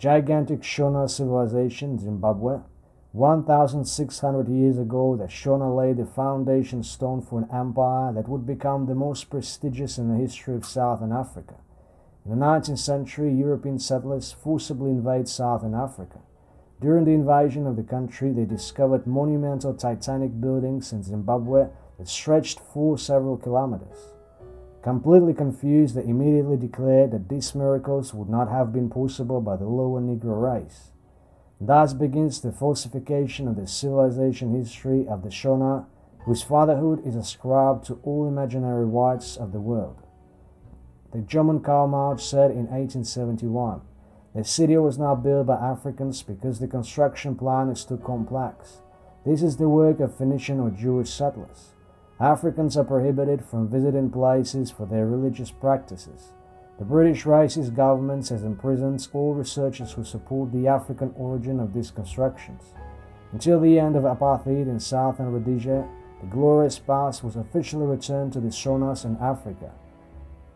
gigantic Shona civilization, Zimbabwe. 1,600 years ago, the Shona laid the foundation stone for an empire that would become the most prestigious in the history of Southern Africa. In the 19th century, European settlers forcibly invade Southern Africa. During the invasion of the country, they discovered monumental titanic buildings in Zimbabwe that stretched for several kilometers. Completely confused, they immediately declared that these miracles would not have been possible by the lower Negro race. Thus begins the falsification of the civilization history of the Shona, whose fatherhood is ascribed to all imaginary whites of the world. The German Karl Marx said in 1871, "The city was not built by Africans because the construction plan is too complex. This is the work of Phoenician or Jewish settlers. Africans are prohibited from visiting places for their religious practices. The British racist government has imprisoned all researchers who support the African origin of these constructions. Until the end of apartheid in southern Rhodesia, the glorious past was officially returned to the Shonas in Africa.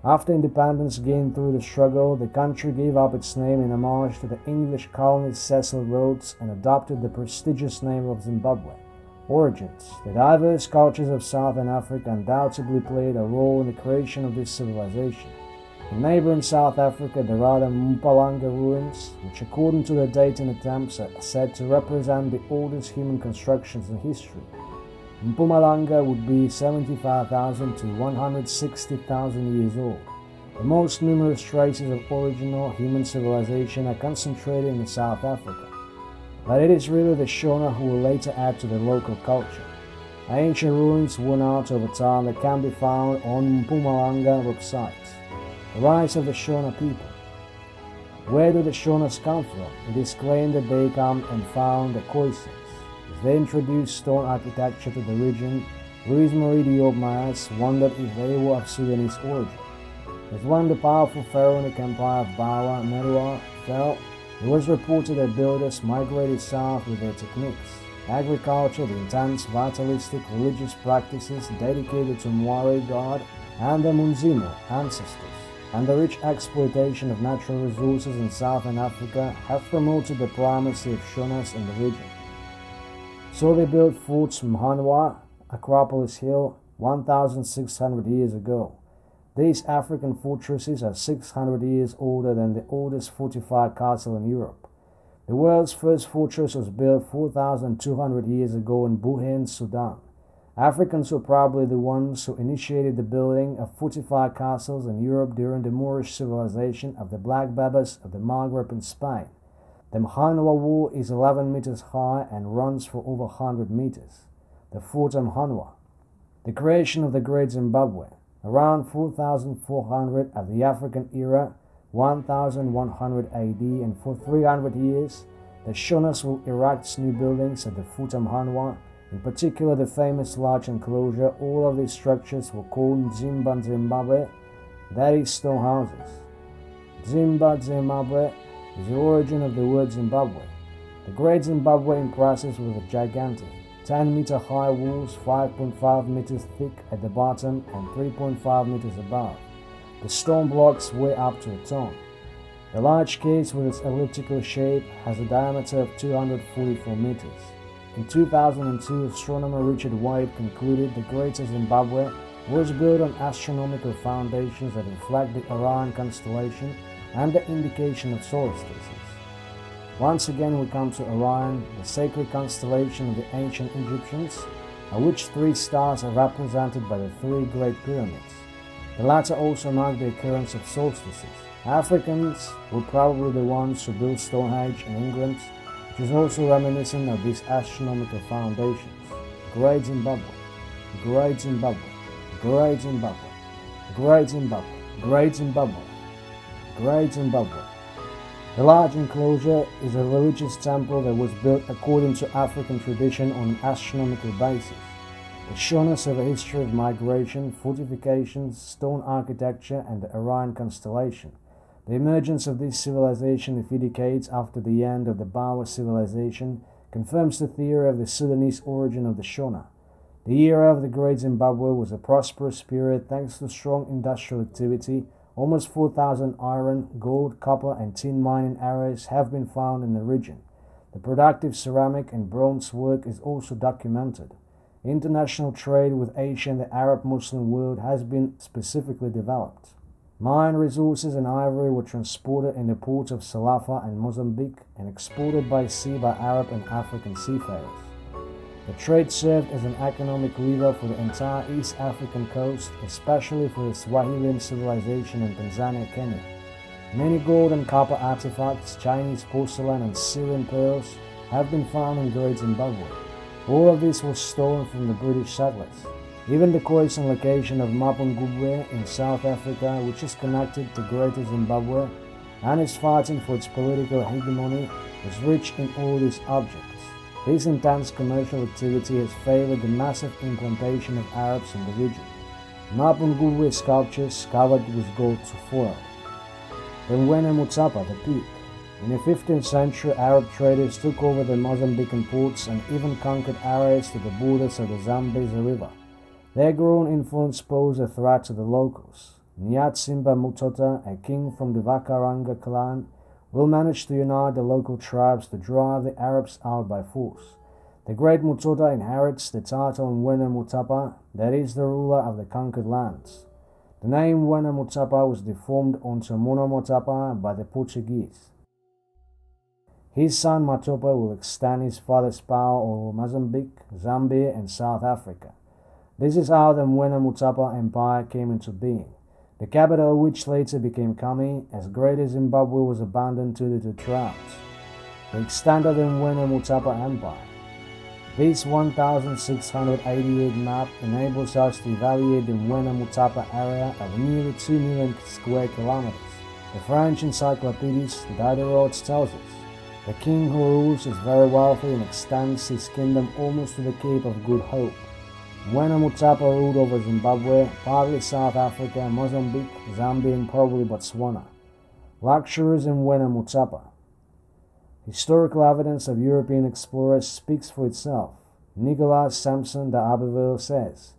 After independence gained through the struggle, the country gave up its name in homage to the English colonist Cecil Rhodes and adopted the prestigious name of Zimbabwe. Origins. The diverse cultures of Southern Africa undoubtedly played a role in the creation of this civilization. In neighboring South Africa, there are the Mpumalanga ruins, which according to the dating attempts are said to represent the oldest human constructions in history. Mpumalanga would be 75,000 to 160,000 years old. The most numerous traces of original human civilization are concentrated in South Africa. But it is really the Shona who will later add to the local culture. Ancient ruins worn out over time that can be found on Mpumalanga websites. The rise of the Shona people. Where do the Shonas come from? It is claimed that they come and found the Khoisans. As they introduced stone architecture to the region, Louis Marie Diop Mayas wondered if they were of Sudanese origin. As when the powerful pharaonic empire of Bawa Merwa fell, it was reported that builders migrated south with their techniques. Agriculture, the intense, vitalistic religious practices dedicated to Mwari god and the Munzimu ancestors, and the rich exploitation of natural resources in southern Africa have promoted the primacy of Shonas in the region. So they built forts Mhanwa, Acropolis Hill, 1,600 years ago. These African fortresses are 600 years older than the oldest fortified castle in Europe. The world's first fortress was built 4,200 years ago in Buhen, Sudan. Africans were probably the ones who initiated the building of fortified castles in Europe during the Moorish civilization of the Black Berbers of the Maghreb in Spain. The Mhanwa wall is 11 meters high and runs for over 100 meters. The Fort Mhanwa. The creation of the Great Zimbabwe. Around 4,400 of the African era, 1,100 AD, and for 300 years, the Shonas will erect new buildings at the Fort Mhanwa, in particular the famous large enclosure. All of these structures were called Zimba Zimbabwe, that is stone houses. Zimba Zimbabwe is the origin of the word Zimbabwe. The Great Zimbabwe impresses with a gigantic 10-meter-high walls, 5.5 meters thick at the bottom and 3.5 meters above. The stone blocks weigh up to a ton. The large case with its elliptical shape has a diameter of 244 meters. In 2002, astronomer Richard White concluded the Greater Zimbabwe was built on astronomical foundations that reflect the Orion constellation and the indication of solstices. Once again we come to Orion, the sacred constellation of the ancient Egyptians, of which 3 stars are represented by the 3 great pyramids. The latter also mark the occurrence of solstices. Africans were probably the ones who built Stonehenge in England, which is also reminiscent of these astronomical foundations. Great Zimbabwe, Great Zimbabwe, Great Zimbabwe, Great Zimbabwe, Great Zimbabwe, Great Zimbabwe. The large enclosure is a religious temple that was built according to African tradition on an astronomical basis. The Shonas have a history of migration, fortifications, stone architecture, and the Orion constellation. The emergence of this civilization a few decades after the end of the Bawa civilization confirms the theory of the Sudanese origin of the Shona. The era of the Great Zimbabwe was a prosperous period thanks to strong industrial activity, Almost 4,000 iron, gold, copper, and tin mining areas have been found in the region. The productive ceramic and bronze work is also documented. International trade with Asia and the Arab Muslim world has been specifically developed. Mine resources and ivory were transported in the ports of Salafa and Mozambique and exported by sea by Arab and African seafarers. The trade served as an economic lever for the entire East African coast, especially for the Swahilian civilization in Tanzania, Kenya. Many gold and copper artifacts, Chinese porcelain, and Syrian pearls have been found in Great Zimbabwe. All of this was stolen from the British settlers. Even the coast and location of Mapungubwe in South Africa, which is connected to Greater Zimbabwe and is fighting for its political hegemony, was rich in all these objects. This intense commercial activity has favored the massive implantation of Arabs in the region. Mapungubwe sculptures covered with gold foil. The Mwene Mutsapa, the peak. In the 15th century, Arab traders took over the Mozambican ports and even conquered areas to the borders of the Zambezi River. Their growing influence posed a threat to the locals. Nyatsimba Mutota, a king from the Vakaranga clan, will manage to unite the local tribes to drive the Arabs out by force. The great Mutota inherits the title Mwene Mutapa, that is the ruler of the conquered lands. The name Mwene Mutapa was deformed onto Mono Mutapa by the Portuguese. His son Matopa will extend his father's power over Mozambique, Zambia, and South Africa. This is how the Mwene Mutapa Empire came into being, the capital of which later became Kami, as Greater Zimbabwe was abandoned to the drought. The extent of the Mwene Mutapa Empire. This 1688 map enables us to evaluate the Mwene Mutapa area of nearly 2 million square kilometers. The French encyclopedist Diderot tells us, the king who rules is very wealthy and extends his kingdom almost to the Cape of Good Hope. Mwene Mutapa ruled over Zimbabwe, partly South Africa, Mozambique, Zambia, and probably Botswana. Lectures in Mwene Mutapa. Historical evidence of European explorers speaks for itself. Nicolas Sampson d'Abbeville says,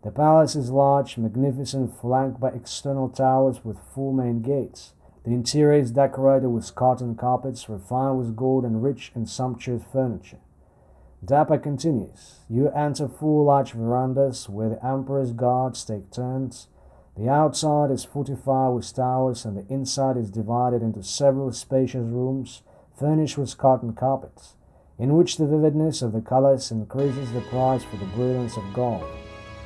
the palace is large, magnificent, flanked by external towers with 4 main gates. The interior is decorated with cotton carpets, refined with gold and rich and sumptuous furniture. Dapa continues, you enter 4 large verandas where the emperor's guards take turns. The outside is fortified with towers and the inside is divided into several spacious rooms furnished with cotton carpets, in which the vividness of the colors increases the price for the brilliance of gold.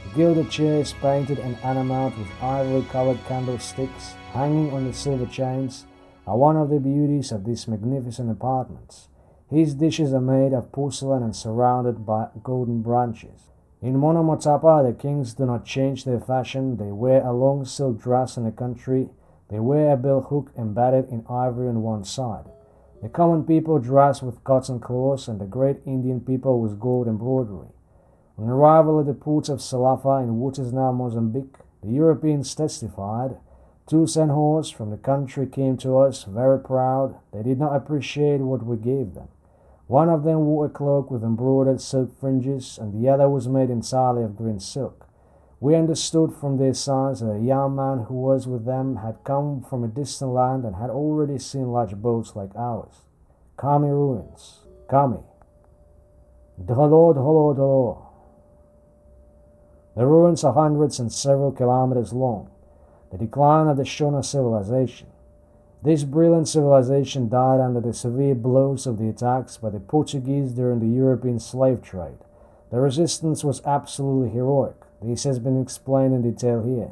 The gilded chairs painted and enameled with ivory-colored candlesticks hanging on the silver chains are one of the beauties of these magnificent apartments. His dishes are made of porcelain and surrounded by golden branches. In Mono Mutapa, the kings do not change their fashion. They wear a long silk dress in the country. They wear a bell hook embedded in ivory on one side. The common people dress with cotton cloths and the great Indian people with gold embroidery. On arrival at the ports of Salafa in what is now Mozambique, the Europeans testified, 2 Senhors from the country came to us very proud. They did not appreciate what we gave them. One of them wore a cloak with embroidered silk fringes, and the other was made entirely of green silk. We understood from their signs that a young man who was with them had come from a distant land and had already seen large boats like ours. Kami ruins. Kami. Dholo, dholo, dholo. The ruins are hundreds and several kilometers long. The decline of the Shona civilization. This brilliant civilization died under the severe blows of the attacks by the Portuguese during the European slave trade. The resistance was absolutely heroic. This has been explained in detail here.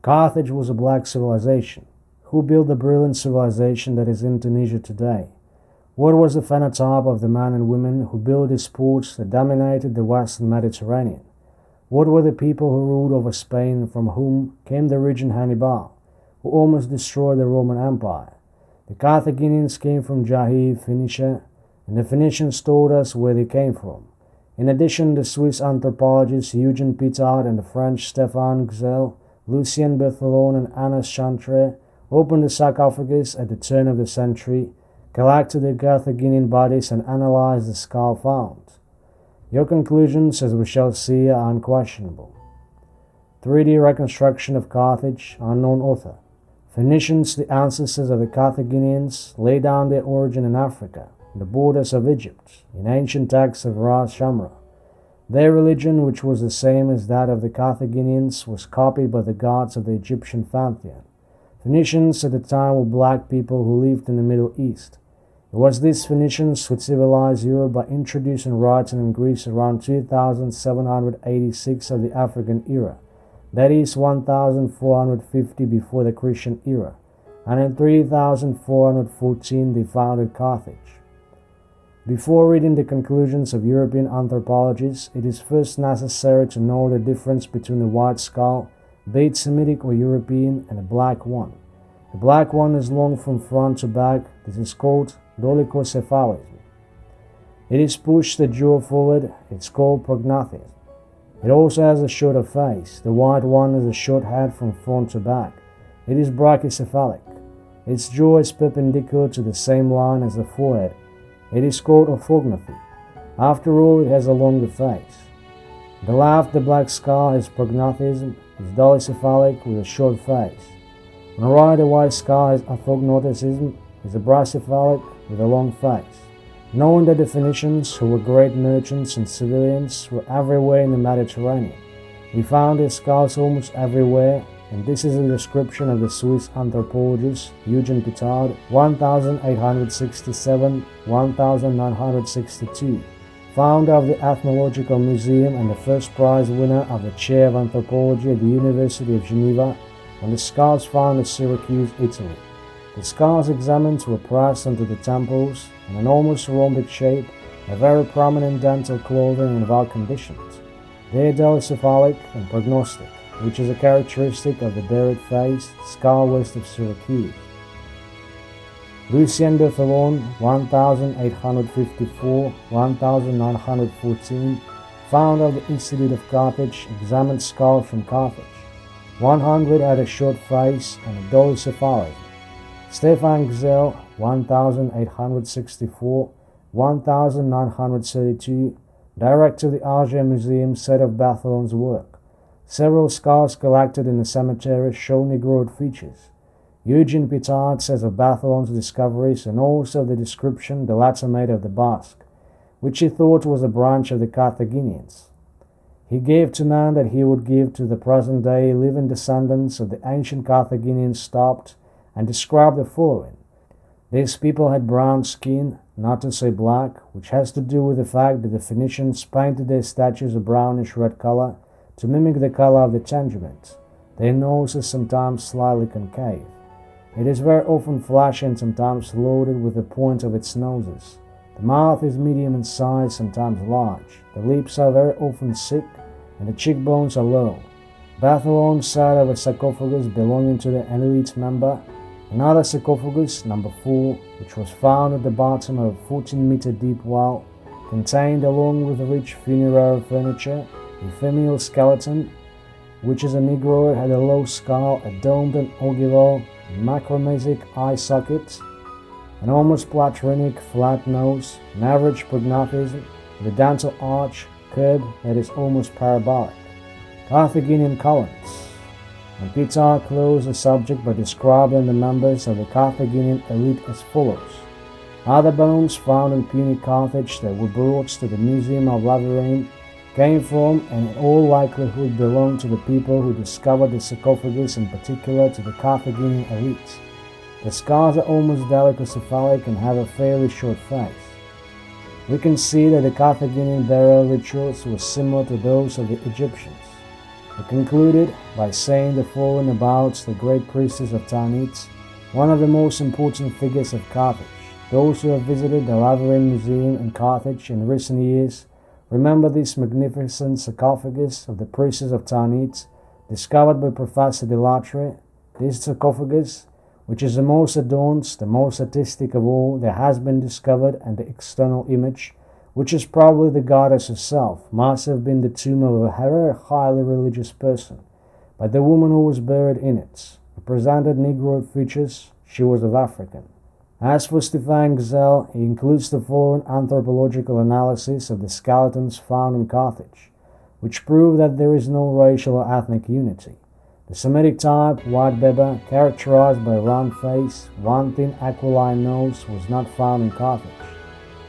Carthage was a black civilization. Who built the brilliant civilization that is in Tunisia today? What was the phenotype of the men and women who built these ports that dominated the Western Mediterranean? What were the people who ruled over Spain, from whom came the regent Hannibal, who almost destroyed the Roman Empire? The Carthaginians came from Jahir, Phoenicia, and the Phoenicians told us where they came from. In addition, the Swiss anthropologists Eugene Pitard and the French Stéphane Guzel, Lucien Berthelon and Anas Chantre opened the sarcophagus at the turn of the century, collected the Carthaginian bodies and analyzed the skull found. Your conclusions, as we shall see, are unquestionable. 3D reconstruction of Carthage, unknown author. Phoenicians, the ancestors of the Carthaginians, lay down their origin in Africa, the borders of Egypt, in ancient texts of Ras Shamra. Their religion, which was the same as that of the Carthaginians, was copied by the gods of the Egyptian pantheon. Phoenicians at the time were black people who lived in the Middle East. It was these Phoenicians who civilized Europe by introducing writing in Greece around 2786 of the African era, that is 1450 before the Christian era, and in 3414 they founded Carthage. Before reading the conclusions of European anthropologists, it is first necessary to know the difference between a white skull, be it Semitic or European, and a black one. The black one is long from front to back. This is called dolichocephalism. It is pushed the jaw forward. It's called prognathism. It also has a shorter face. The white one has a short head from front to back. It is brachycephalic. Its jaw is perpendicular to the same line as the forehead. It is called orthognathy. After all, it has a longer face. The left, the black skull, is prognathism, is dolichocephalic with a short face. On the right, the white skull is orthognotism, is a brachycephalic with a long face. Knowing the Phoenicians, who were great merchants and civilians, were everywhere in the Mediterranean, we found their skulls almost everywhere, and this is a description of the Swiss anthropologist Eugene Pitard, 1867-1962, founder of the Ethnological Museum and the first prize winner of the Chair of Anthropology at the University of Geneva, on the skulls found in Syracuse, Italy. The skulls examined were pressed onto the temples, in an almost rhombic shape, a very prominent dental clothing in well conditions. They are dolichocephalic and prognostic, which is a characteristic of the buried face, skull west of Syracuse. Lucien de Thelon, 1854-1914, founder of the Institute of Carthage, examined skulls from Carthage. 100 had a short face and a dolichocephaly. Stefan Gzell, 1864-1932, director of the Alger Museum, said of Bartholon's work, "Several skulls collected in the cemetery show Negroid features." Eugene Pitard says of Bartholon's discoveries and also the description the latter made of the Basque, which he thought was a branch of the Carthaginians. He gave to man that he would give to the present day living descendants of the ancient Carthaginians stopped, and described the following. These people had brown skin, not to say black, which has to do with the fact that the Phoenicians painted their statues a brownish red color to mimic the color of the tenement. Their nose is sometimes slightly concave. It is very often flashy and sometimes loaded with the point of its noses. The mouth is medium in size, sometimes large. The lips are very often thick, and the cheekbones are low. Bartholon said of a sarcophagus belonging to the elite member, another sarcophagus, number 4, which was found at the bottom of a 14-meter deep well, contained, along with rich funerary furniture, a female skeleton, which is a Negroid, had a low skull, a domed and ogival, macromesic eye socket, an almost platyrrhinic flat nose, an average prognathism, with a dental arch, curve that is almost parabolic. Carthaginian colons. And Pitard closed the subject by describing the members of the Carthaginian elite as follows. Other bones found in puny Carthage that were brought to the Museum of Laveran came from and in all likelihood belonged to the people who discovered the sarcophagus, in particular to the Carthaginian elite. The skulls are almost dolichocephalic and have a fairly short face. We can see that the Carthaginian burial rituals were similar to those of the Egyptians. He concluded by saying the following about the great priestess of Tanit, one of the most important figures of Carthage. Those who have visited the Laveran Museum in Carthage in recent years remember this magnificent sarcophagus of the priestess of Tanit, discovered by Professor Delattre. This sarcophagus, which is the most adorned, the most artistic of all that has been discovered, and the external image, which is probably the goddess herself, must have been the tomb of a very highly religious person, but the woman who was buried in it represented Negroid features. She was of African. As for Stefan Gzell, he includes the following anthropological analysis of the skeletons found in Carthage. which prove that there is no racial or ethnic unity. The Semitic type, white Berber, characterized by a round face, one thin aquiline nose, was not found in Carthage.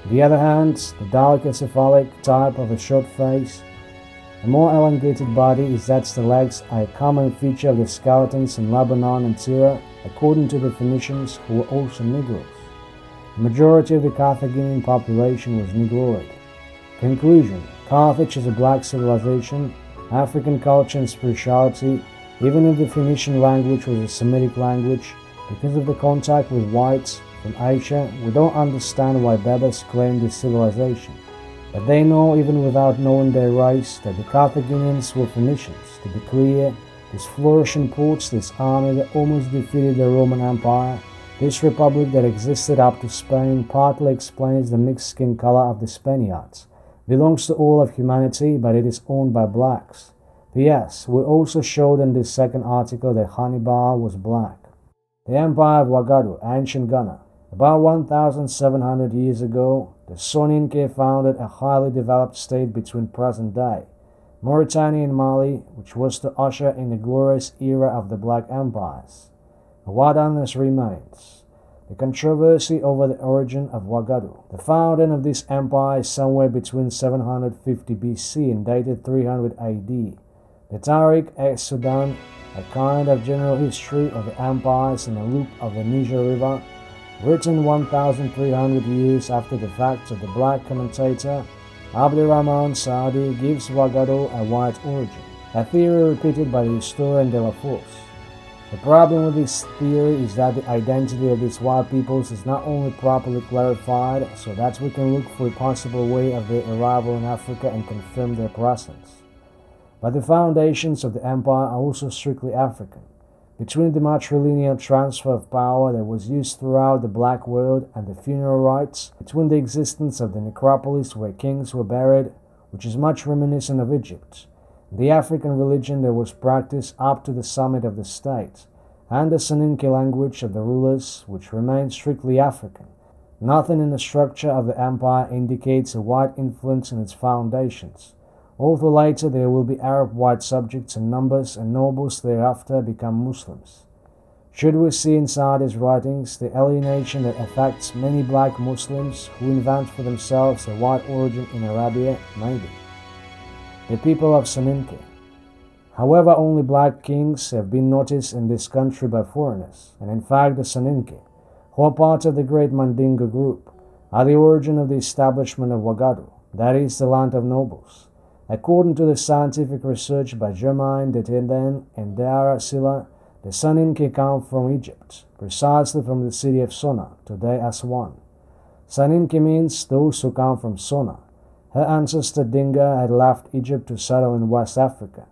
On the other hand, the dolichocephalic type of a short face, a more elongated body is that the legs are a common feature of the skeletons in Lebanon and Syria, according to the Phoenicians, who were also Negroes. The majority of the Carthaginian population was Negroid. Conclusion: Carthage is a black civilization, African culture and spirituality, even if the Phoenician language was a Semitic language. Because of the contact with whites from Asia, we don't understand why Berbers claimed this civilization. But they know, even without knowing their race, that the Carthaginians were Phoenicians. To be clear, these flourishing ports, this army that almost defeated the Roman Empire, this republic that existed up to Spain, partly explains the mixed skin color of the Spaniards. Belongs to all of humanity, but it is owned by blacks. P.S. We also showed in this second article that Hannibal was black. The Empire of Wagado, ancient Ghana. About 1,700 years ago, the Soninke founded a highly developed state between present day Mauritania and Mali, which was to usher in the glorious era of the Black Empires. Wagado remains. The controversy over the origin of Wagado. The founding of this empire is somewhere between 750 BC and dated 300 AD. The Tariq-e-Sudan, a kind of general history of the empires in the loop of the Niger River, written 1,300 years after the fact of the black commentator Abdurrahman Saadi, gives Wagado a white origin, a theory repeated by the historian De La Force. The problem with this theory is that the identity of these white peoples is not only properly clarified so that we can look for a possible way of their arrival in Africa and confirm their presence, but the foundations of the empire are also strictly African. Between the matrilineal transfer of power that was used throughout the black world and the funeral rites, between the existence of the necropolis where kings were buried, which is much reminiscent of Egypt, the African religion that was practiced up to the summit of the state, and the soninke language of the rulers, which remained strictly African. Nothing in the structure of the empire indicates a white influence in its foundations, although later there will be Arab white subjects in numbers and nobles thereafter become Muslims. Should we see in Saadi's writings the alienation that affects many black Muslims who invent for themselves a white origin in Arabia? Maybe. The people of Soninke. However, only black kings have been noticed in this country by foreigners, and in fact the Soninke, who are part of the great Mandingo group, are the origin of the establishment of Wagado, that is, the land of nobles. According to the scientific research by Germain de Tenden and Dara Silla, the Soninke come from Egypt, precisely from the city of Shona, today Aswan. Soninke means those who come from Shona. Her ancestor Dinga had left Egypt to settle in West Africa.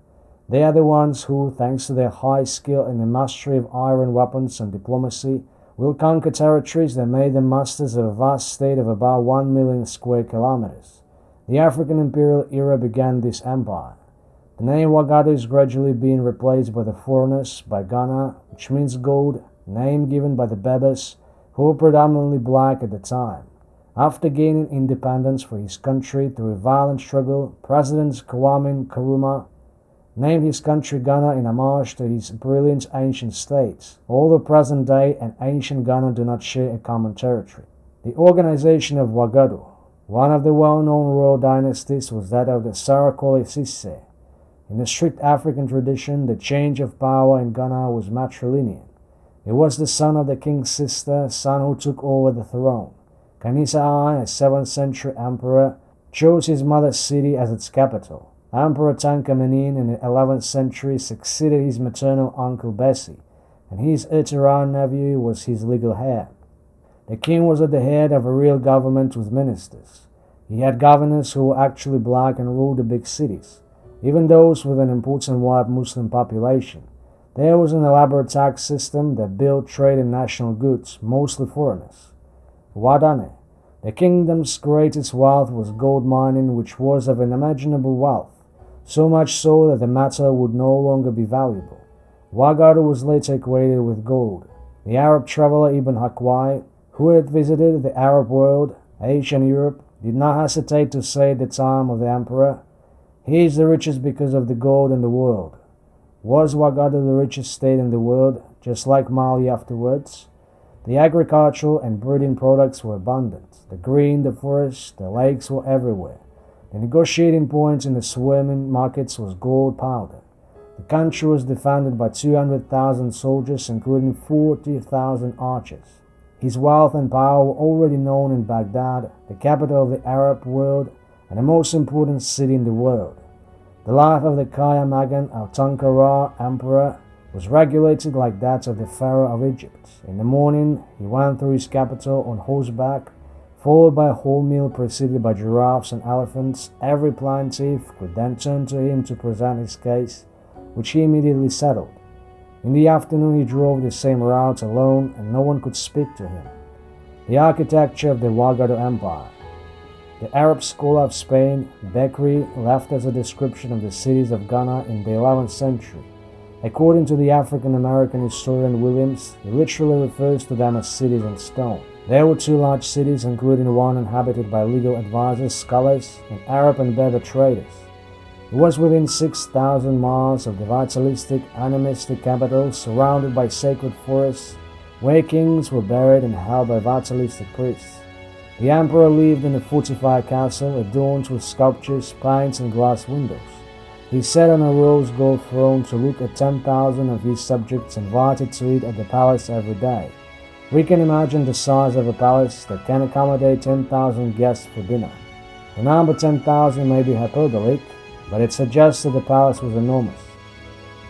They are the ones who, thanks to their high skill in the mastery of iron weapons and diplomacy, will conquer territories that made them masters of a vast state of about 1 million square kilometers. The African Imperial era began this empire. The name Wagado is gradually being replaced by the foreigners, by Ghana, which means gold, name given by the Berbers, who were predominantly black at the time. After gaining independence for his country through a violent struggle, President Kwame Nkrumah named his country Ghana in homage to his brilliant ancient states, although present day and ancient Ghana do not share a common territory. The organization of Wagado, one of the well-known royal dynasties, was that of the Sarakole Sisse. In the strict African tradition, the change of power in Ghana was matrilineal. It was the son of the king's sister, son who took over the throne. Kanisa I, a 7th century emperor, chose his mother's city as its capital. Emperor Tankamenin in the 11th century succeeded his maternal uncle Bessie, and his Eteran nephew was his legal heir. The king was at the head of a real government with ministers. He had governors who were actually black and ruled the big cities, even those with an important white Muslim population. There was an elaborate tax system that built trade in national goods, mostly foreigners. Wadane. The kingdom's greatest wealth was gold mining, which was of unimaginable wealth, so much so that the metal would no longer be valuable. Wagado was later equated with gold. The Arab traveler Ibn Hakwai, who had visited the Arab world, Asia and Europe, did not hesitate to say at the time of the emperor, He is the richest because of the gold in the world. Was Wagado the richest state in the world, just like Mali afterwards? The agricultural and breeding products were abundant. The green, the forests, the lakes were everywhere. The negotiating points in the swarming markets was gold powder. The country was defended by 200,000 soldiers, including 40,000 archers. His wealth and power were already known in Baghdad, the capital of the Arab world and the most important city in the world. The life of the Kaya Magan, or Tankara emperor, was regulated like that of the Pharaoh of Egypt. In the morning, he went through his capital on horseback, followed by a whole meal preceded by giraffes and elephants. Every plaintiff could then turn to him to present his case, which he immediately settled. In the afternoon, he drove the same route alone, and no one could speak to him. The architecture of the Wagado Empire. The Arab scholar of Spain, Bekri, left us a description of the cities of Ghana in the 11th century. According to the African-American historian Williams, he literally refers to them as cities in stone. There were two large cities, including one inhabited by legal advisors, scholars, and Arab and Berber traders. It was within 6,000 miles of the vitalistic, animistic capital, surrounded by sacred forests, where kings were buried and held by vitalistic priests. The emperor lived in a fortified castle adorned with sculptures, paints, and glass windows. He sat on a rose gold throne to look at 10,000 of his subjects invited to eat at the palace every day. We can imagine the size of a palace that can accommodate 10,000 guests for dinner. The number 10,000 may be hyperbolic, but it suggests that the palace was enormous.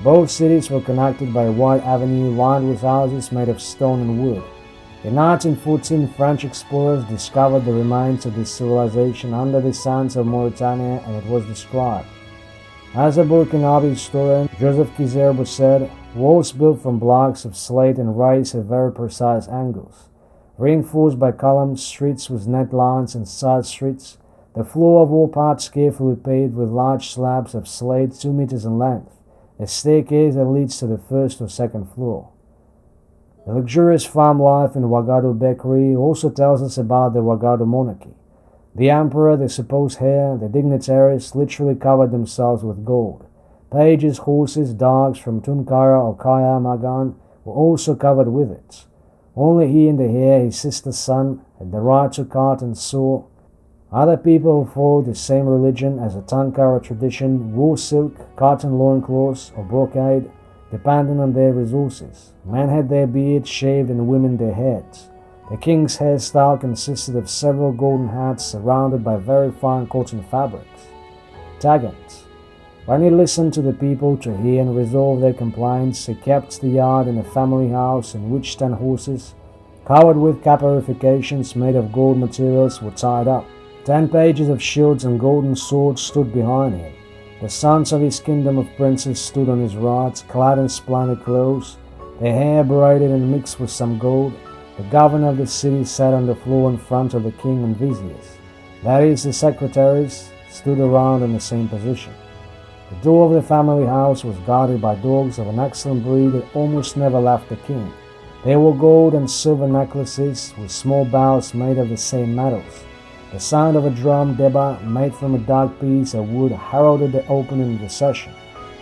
Both cities were connected by a wide avenue lined with houses made of stone and wood. In 1914, French explorers discovered the remains of this civilization under the sands of Mauritania, and it was described. As a Burkinabe historian, Joseph Kizerbo said, walls built from blocks of slate and rice at very precise angles, reinforced by columns, streets with net lines and side streets, the floor of all parts carefully paved with large slabs of slate 2 meters in length, a staircase that leads to the first or second floor. The luxurious farm life in Wagado Bekri also tells us about the Wagado monarchy. The emperor, the supposed heir, the dignitaries literally covered themselves with gold. Pages, horses, dogs from Tunkara or Kaya Magan were also covered with it. Only he and the heir, his sister's son, had the right to cart and sow. Other people who followed the same religion as the Tankara tradition wore silk, cotton loincloths, or brocade, depending on their resources. Men had their beards shaved and women their heads. The king's hairstyle consisted of several golden hats surrounded by very fine cotton fabrics. Tagant. When he listened to the people to hear and resolve their complaints, he kept the yard in a family house in which 10 horses, covered with caparifications made of gold materials, were tied up. 10 pages of shields and golden swords stood behind him. The sons of his kingdom of princes stood on his right, clad in splendid clothes, their hair braided and mixed with some gold. The governor of the city sat on the floor in front of the king and viziers. That is, the secretaries stood around in the same position. The door of the family house was guarded by dogs of an excellent breed that almost never left the king. They wore gold and silver necklaces with small bells made of the same metals. The sound of a drum deba made from a dark piece of wood heralded the opening of the session.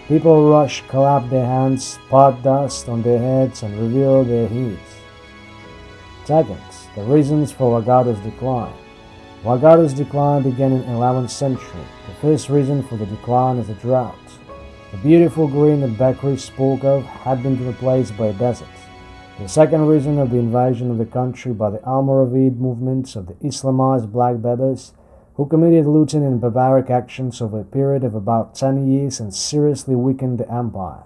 People rushed, clapped their hands, pot dust on their heads, and revealed their heads. Second, the reasons for Wagado's decline. Wagado's decline began in the 11th century. The first reason for the decline is a drought. The beautiful green that Bekri spoke of had been replaced by a desert. The second reason of the invasion of the country by the Almoravid movements of the Islamized Black Berbers, who committed looting and barbaric actions over a period of about 10 years and seriously weakened the empire.